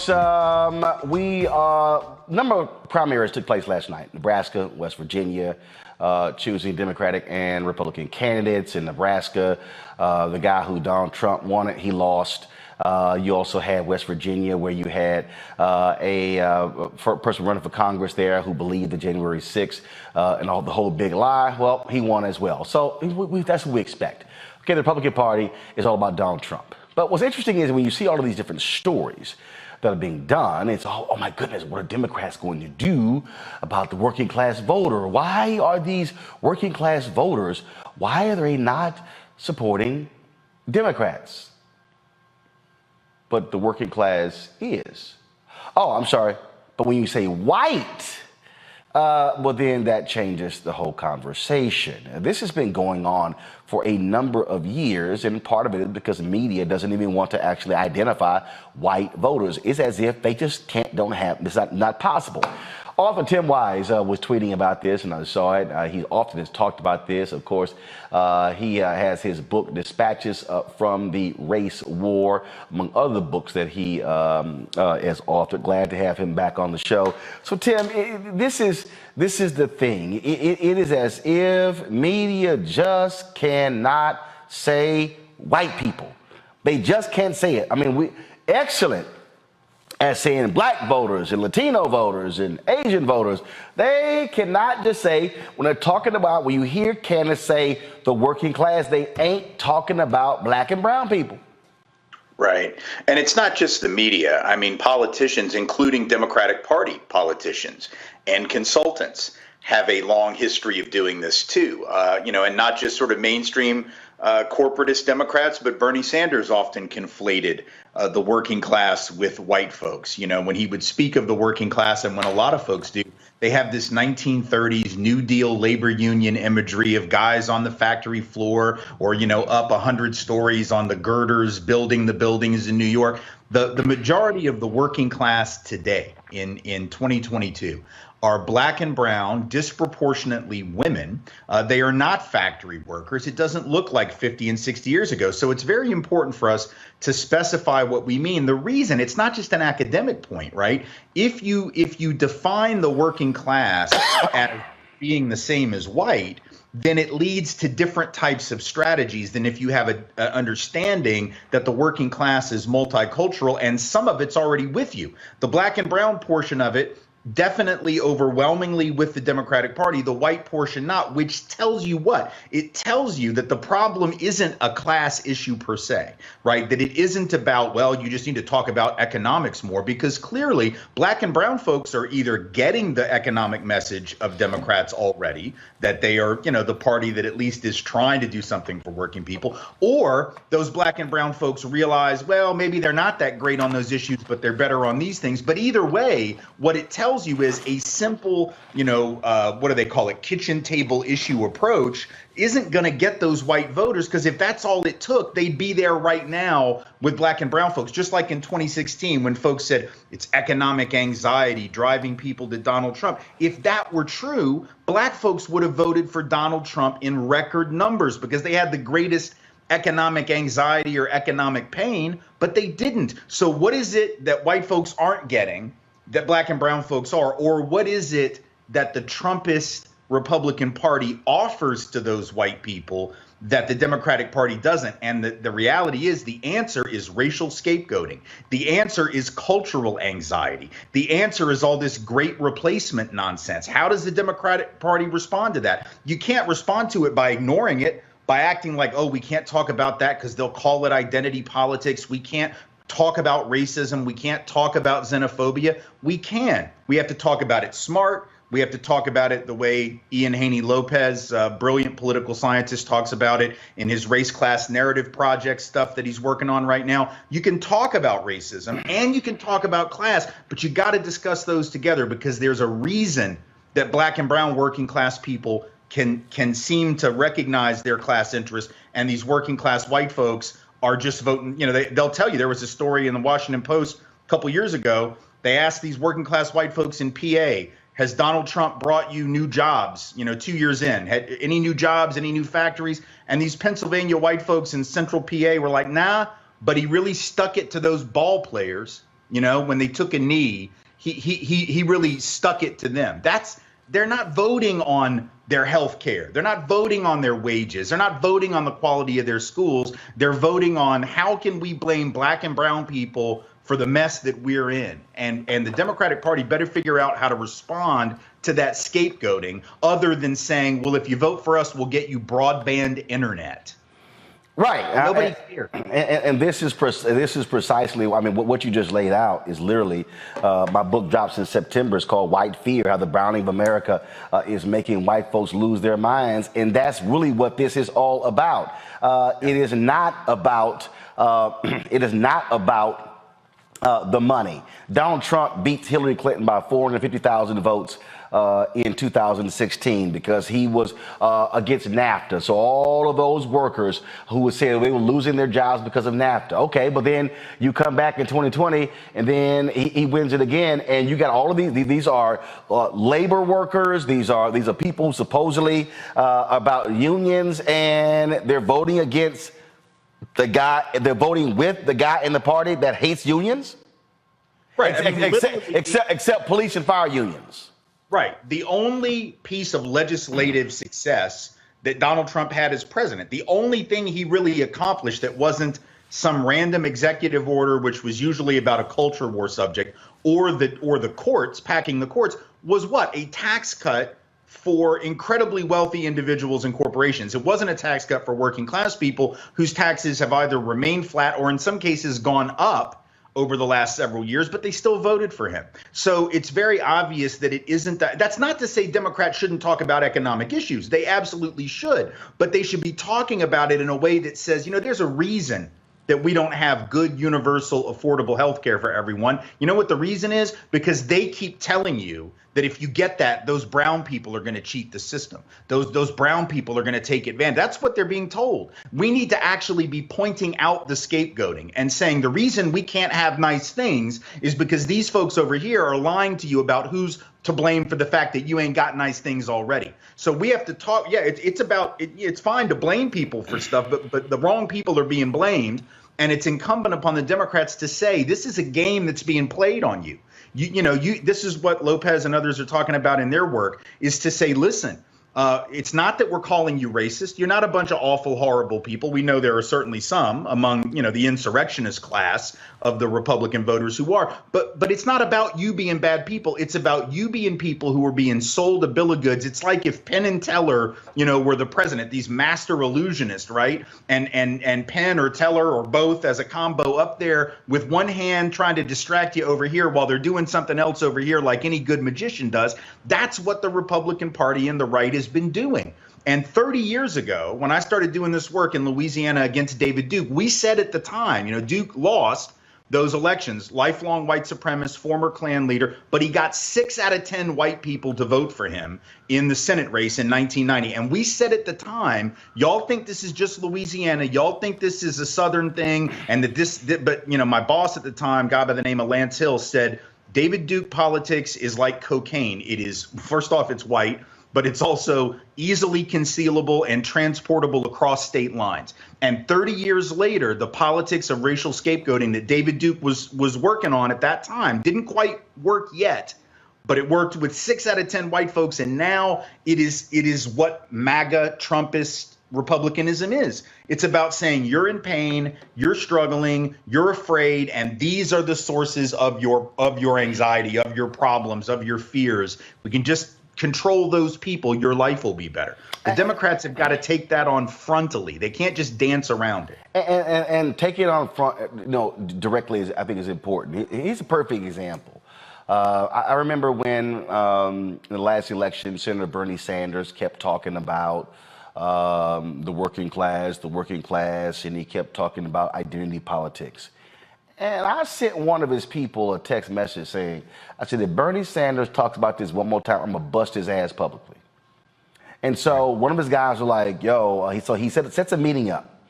folks. Number of primaries took place last night. Nebraska, West Virginia, choosing Democratic and Republican candidates. In Nebraska, the guy who Donald Trump wanted, he lost. You also had West Virginia, where you had a person running for Congress there who believed the January 6th and the whole big lie. Well, he won as well. So that's what we expect. Okay, the Republican Party is all about Donald Trump. But what's interesting is when you see all of these different stories that are being done, it's, oh my goodness, what are Democrats going to do about the working class voter? Why are these working class voters, why are they not supporting Democrats? But the working class is. Oh, I'm sorry. But when you say white, well, then that changes the whole conversation. This has been going on for a number of years, and part of it is because the media doesn't even want to actually identify white voters. It's as if they just don't have, it's not possible. Author Tim Wise was tweeting about this, and I saw it. He often has talked about this. Of course, he has his book, Dispatches from the Race War, among other books that he has authored. Glad to have him back on the show. So, Tim, this is the thing. It is as if media just cannot say white people. They just can't say it. I mean, excellent as saying black voters and Latino voters and Asian voters. They cannot just say, when they're talking about, when you hear candidates say the working class, they ain't talking about black and brown people. Right. And it's not just the media. I mean, politicians, including Democratic Party politicians and consultants, have a long history of doing this too, and not just sort of mainstream corporatist Democrats, but Bernie Sanders often conflated the working class with white folks. When he would speak of the working class, and when a lot of folks do, they have this 1930s New Deal labor union imagery of guys on the factory floor or, up 100 stories on the girders, building the buildings in New York. The majority of the working class today in 2022 are black and brown, disproportionately women. They are not factory workers. It doesn't look like 50 and 60 years ago. So it's very important for us to specify what we mean. The reason, it's not just an academic point, right? If you define the working class as being the same as white, then it leads to different types of strategies than if you have an understanding that the working class is multicultural and some of it's already with you. The black and brown portion of it, definitely overwhelmingly with the Democratic Party, the white portion not, which tells you what? It tells you that the problem isn't a class issue per se, right? That it isn't about, well, you just need to talk about economics more, because clearly black and brown folks are either getting the economic message of Democrats already, that they are, the party that at least is trying to do something for working people, or those black and brown folks realize, well, maybe they're not that great on those issues, but they're better on these things. But either way, what it tells you is a simple, what do they call it, kitchen table issue approach isn't going to get those white voters, because if that's all it took, they'd be there right now with black and brown folks. Just like in 2016 when folks said it's economic anxiety driving people to Donald Trump. If that were true, black folks would have voted for Donald Trump in record numbers because they had the greatest economic anxiety or economic pain, but they didn't. So what is it that white folks aren't getting that black and brown folks are? Or what is it that the Trumpist Republican Party offers to those white people that the Democratic Party doesn't? And the reality is the answer is racial scapegoating. The answer is cultural anxiety. The answer is all this great replacement nonsense. How does the Democratic Party respond to that? You can't respond to it by ignoring it, by acting like, oh, we can't talk about that because they'll call it identity politics. We can't talk about racism. We can't talk about xenophobia. We can. We have to talk about it smart. We have to talk about it the way Ian Haney Lopez, brilliant political scientist, talks about it in his race class narrative project stuff that he's working on right now. You can talk about racism and you can talk about class, but you got to discuss those together, because there's a reason that black and brown working class people can seem to recognize their class interest, and these working class white folks are just voting. They'll tell you. There was a story in the Washington Post a couple years ago. They asked these working class white folks in PA, has Donald Trump brought you new jobs, 2 years in? Had any new jobs, any new factories? And these Pennsylvania white folks in central PA were like, nah, but he really stuck it to those ball players You know, when they took a knee, he really stuck it to them. They're not voting on their health care. They're not voting on their wages. They're not voting on the quality of their schools. They're voting on how can we blame black and brown people for the mess that we're in. And the Democratic Party better figure out how to respond to that scapegoating other than saying, well, if you vote for us, we'll get you broadband internet. Right. Nobody's here. And this is precisely, I mean, what you just laid out is literally, my book drops in September. It's called White Fear, How the Browning of America is Making White Folks Lose Their Minds. And that's really what this is all about. It is not about, the money. Donald Trump beat Hillary Clinton by 450,000 votes in 2016 because he was against NAFTA. So all of those workers who would say they were losing their jobs because of NAFTA. Okay, but then you come back in 2020 and then he wins it again, and you got all of these are labor workers. These are people who supposedly about unions, and they're voting against the guy. They're voting with the guy in the party that hates unions. Right. Except police and fire unions. Right. The only piece of legislative success that Donald Trump had as president, the only thing he really accomplished that wasn't some random executive order, which was usually about a culture war subject, or the courts, packing the courts, was what? A tax cut for incredibly wealthy individuals and corporations. It wasn't a tax cut for working class people whose taxes have either remained flat or in some cases gone up over the last several years, but they still voted for him. So it's very obvious that it isn't that. That's not to say Democrats shouldn't talk about economic issues. They absolutely should, but they should be talking about it in a way that says, you know, there's a reason that we don't have good, universal, affordable health care for everyone. You know what the reason is? Because they keep telling you that if you get that, those brown people are going to cheat the system. Those brown people are going to take advantage. That's what they're being told. We need to actually be pointing out the scapegoating and saying the reason we can't have nice things is because these folks over here are lying to you about who's to blame for the fact that you ain't got nice things already. So we have to talk. Yeah, it's fine to blame people for stuff, but the wrong people are being blamed. And it's incumbent upon the Democrats to say this is a game that's being played on you. This is what Lopez and others are talking about in their work, is to say, listen, it's not that we're calling you racist. You're not a bunch of awful, horrible people. We know there are certainly some among, the insurrectionist class of the Republican voters who are. But it's not about you being bad people. It's about you being people who are being sold a bill of goods. It's like if Penn and Teller, were the president, these master illusionists, right? And Penn or Teller or both as a combo up there with one hand trying to distract you over here while they're doing something else over here like any good magician does. That's what the Republican Party and the right has been doing. And 30 years ago, when I started doing this work in Louisiana against David Duke, we said at the time, Duke lost those elections, lifelong white supremacist, former Klan leader, but he got 6 out of 10 white people to vote for him in the Senate race in 1990. And we said at the time, y'all think this is just Louisiana, y'all think this is a Southern thing, and but my boss at the time, a guy by the name of Lance Hill, said, David Duke politics is like cocaine. It is, first off, it's white, but it's also easily concealable and transportable across state lines. And 30 years later, the politics of racial scapegoating that David Duke was working on at that time didn't quite work yet, but it worked with 6 out of 10 white folks. And now it is what MAGA Trumpist Republicanism is. It's about saying you're in pain, you're struggling, you're afraid, and these are the sources of your anxiety, of your problems, of your fears. We can just control those people, your life will be better. The Democrats have got to take that on frontally. They can't just dance around it. And take it on front, directly, I think is important. He's a perfect example. I remember when in the last election, Senator Bernie Sanders kept talking about the working class, and he kept talking about identity politics. And I sent one of his people a text message saying, I said, if Bernie Sanders talks about this one more time, I'm going to bust his ass publicly. And so one of his guys was like, he sets a meeting up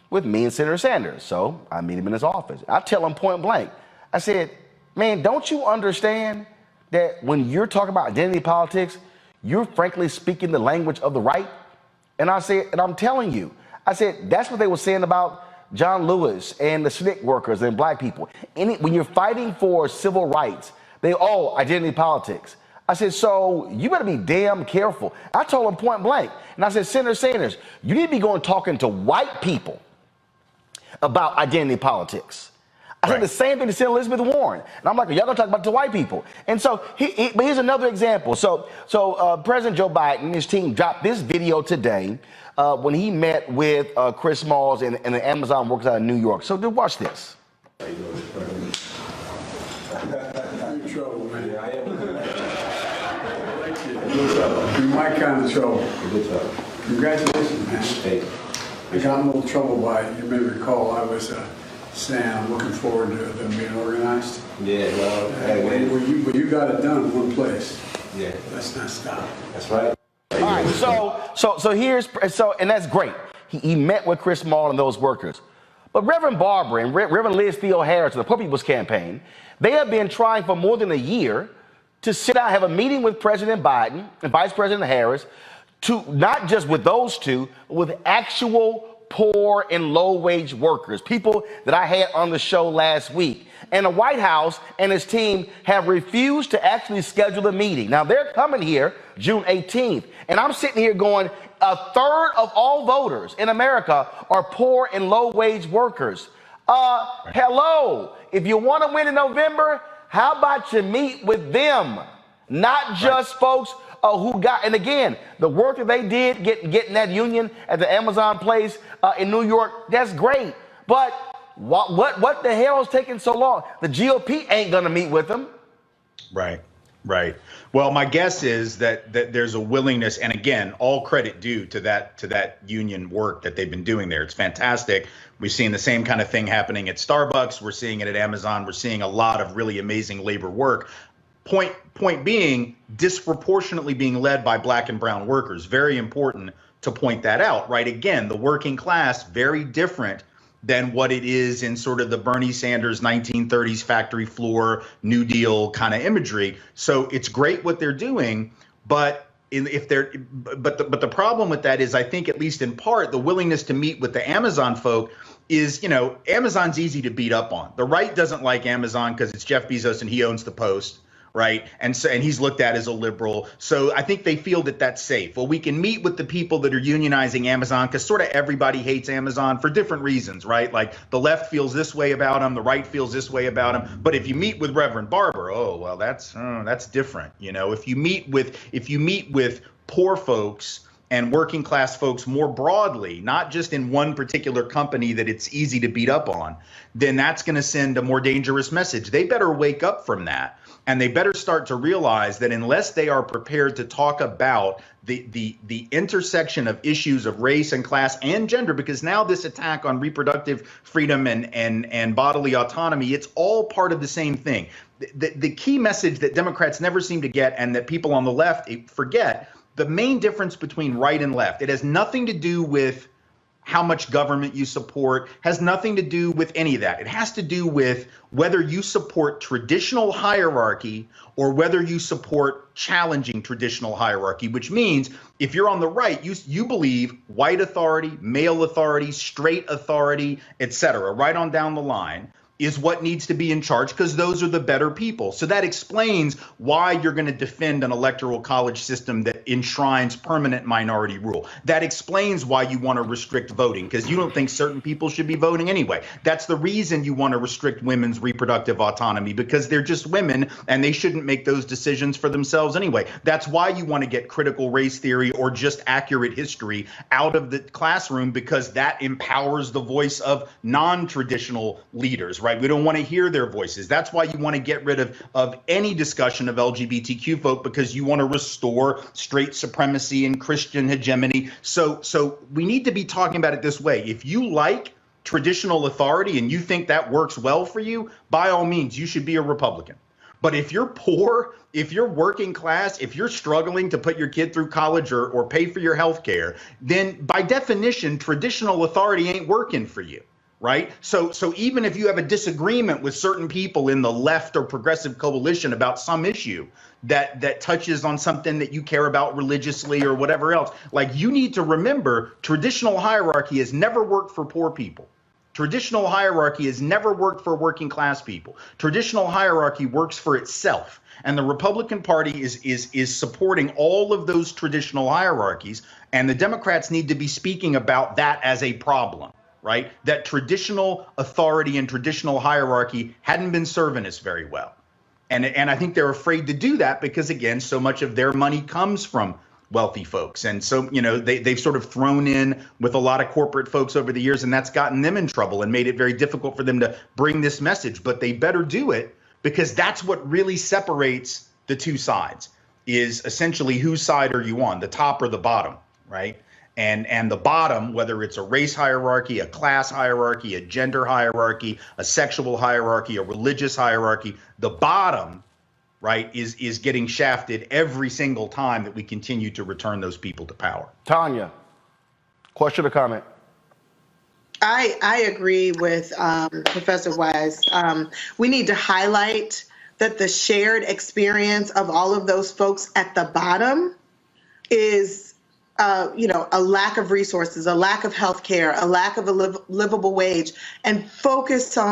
with me and Senator Sanders. So I meet him in his office. I tell him point blank, I said, man, don't you understand that when you're talking about identity politics, you're frankly speaking the language of the right? And I said, and I'm telling you, I said, that's what they were saying about John Lewis and the SNCC workers and black people. When you're fighting for civil rights, identity politics. I said, so you better be damn careful. I told him point blank. And I said, Senator Sanders, you need to be going talking to white people about identity politics. I said the same thing to Senator Elizabeth Warren. And I'm like, y'all gonna talk about it to white people. And so, but here's another example. So President Joe Biden and his team dropped this video today when he met with Chris Smalls and the Amazon workers out of New York. So watch this. You're in trouble, man. I am. You're my kind of trouble. Congratulations, man. Hey. I got in a little trouble by it. You may recall I was saying I'm looking forward to them being organized. Yeah, well, but you got it done in one place. Yeah. Let's not stop. That's right. All right, and that's great. He met with Chris Small and those workers. But Reverend Barber and Reverend Liz Theo Harris of the Poor People's Campaign, they have been trying for more than a year to sit down, have a meeting with President Biden and Vice President Harris, to not just with those two, but with actual poor and low-wage workers, people that I had on the show last week. And the White House and his team have refused to actually schedule a meeting. Now, they're coming here June 18th, and I'm sitting here going, a third of all voters in America are poor and low-wage workers. Hello, if you want to win in November, how about you meet with them, not just folks who got, and again, the work that they did getting that union at the Amazon place in New York, that's great. But what the hell is taking so long? The GOP ain't gonna meet with them. Right. Well, my guess is that there's a willingness, and again, all credit due to that union work that they've been doing there. It's fantastic. We've seen the same kind of thing happening at Starbucks. We're seeing it at Amazon. We're seeing a lot of really amazing labor work. Point being, disproportionately being led by black and brown workers. Very important to point that out, right? Again, the working class, very different than what it is in sort of the Bernie Sanders 1930s factory floor, New Deal kind of imagery. So it's great what they're doing, but the problem with that is, I think, at least in part, the willingness to meet with the Amazon folk is, Amazon's easy to beat up on. The right doesn't like Amazon because it's Jeff Bezos and he owns the Post. Right. And he's looked at as a liberal. So I think they feel that that's safe. Well, we can meet with the people that are unionizing Amazon because sort of everybody hates Amazon for different reasons. Right. Like the left feels this way about them. The right feels this way about them. But if you meet with Reverend Barber, that's different. If you meet with poor folks and working class folks more broadly, not just in one particular company that it's easy to beat up on, then that's going to send a more dangerous message. They better wake up from that. And they better start to realize that unless they are prepared to talk about the intersection of issues of race and class and gender, because now this attack on reproductive freedom and bodily autonomy, it's all part of the same thing. The key message that Democrats never seem to get, and that people on the left forget, the main difference between right and left, it has nothing to do with how much government you support, has nothing to do with any of that. It has to do with whether you support traditional hierarchy or whether you support challenging traditional hierarchy, which means if you're on the right, you believe white authority, male authority, straight authority, etc., right on down the line, is what needs to be in charge because those are the better people. So that explains why you're going to defend an electoral college system that enshrines permanent minority rule. That explains why you want to restrict voting because you don't think certain people should be voting anyway. That's the reason you want to restrict women's reproductive autonomy because they're just women and they shouldn't make those decisions for themselves anyway. That's why you want to get critical race theory or just accurate history out of the classroom because that empowers the voice of non-traditional leaders, right? We don't want to hear their voices. That's why you want to get rid of any discussion of LGBTQ folk because you want to restore straight supremacy and Christian hegemony. So we need to be talking about it this way. If you like traditional authority and you think that works well for you, by all means, you should be a Republican. But if you're poor, if you're working class, if you're struggling to put your kid through college or pay for your health care, then by definition, traditional authority ain't working for you. Right. So even if you have a disagreement with certain people in the left or progressive coalition about some issue that touches on something that you care about religiously or whatever else, like you need to remember traditional hierarchy has never worked for poor people. Traditional hierarchy has never worked for working class people. Traditional hierarchy works for itself. And the Republican Party is supporting all of those traditional hierarchies. And the Democrats need to be speaking about that as a problem, right? That traditional authority and traditional hierarchy hadn't been serving us very well. And I think they're afraid to do that because, again, so much of their money comes from wealthy folks. And so, you know, they've sort of thrown in with a lot of corporate folks over the years, and that's gotten them in trouble and made it very difficult for them to bring this message. But they better do it, because that's what really separates the two sides, is essentially whose side are you on, the top or the bottom, right? And the bottom, whether it's a race hierarchy, a class hierarchy, a gender hierarchy, a sexual hierarchy, a religious hierarchy, the bottom, right, is getting shafted every single time that we continue to return those people to power. Tanya, question or comment? I agree with Professor Wise. We need to highlight that the shared experience of all of those folks at the bottom is a lack of resources, a lack of health care, a lack of a livable wage, and focus on